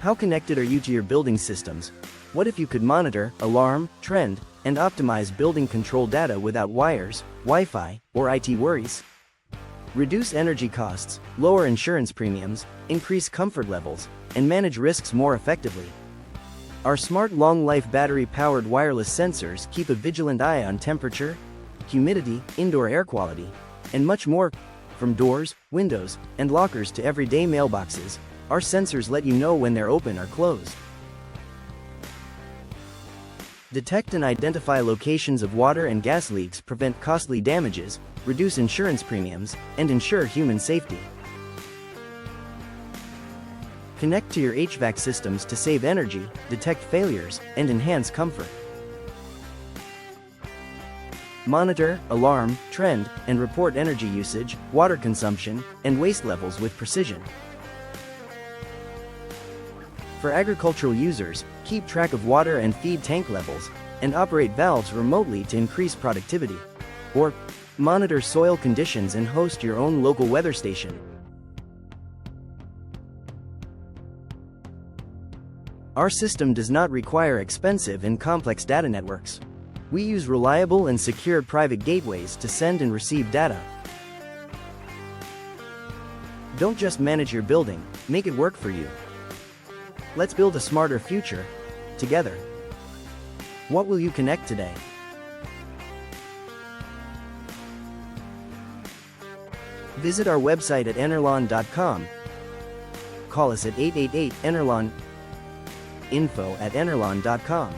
How connected are you to your building systems? What if you could monitor, alarm, trend, and optimize building control data without wires, Wi-Fi, or IT worries? Reduce energy costs, lower insurance premiums, increase comfort levels, and manage risks more effectively. Our smart long-life battery-powered wireless sensors keep a vigilant eye on temperature, humidity, indoor air quality, and much more. From doors, windows, and lockers to everyday mailboxes, our sensors let you know when they're open or closed. Detect and identify locations of water and gas leaks, prevent costly damages, reduce insurance premiums, and ensure human safety. Connect to your HVAC systems to save energy, detect failures, and enhance comfort. Monitor, alarm, trend, and report energy usage, water consumption, and waste levels with precision. For agricultural users, keep track of water and feed tank levels, and operate valves remotely to increase productivity. Or, monitor soil conditions and host your own local weather station. Our system does not require expensive and complex data networks. We use reliable and secure private gateways to send and receive data. Don't just manage your building, make it work for you. Let's build a smarter future, together. What will you connect today? Visit our website at enerlon.com. Call us at 888-ENERLON. info@enerlon.com.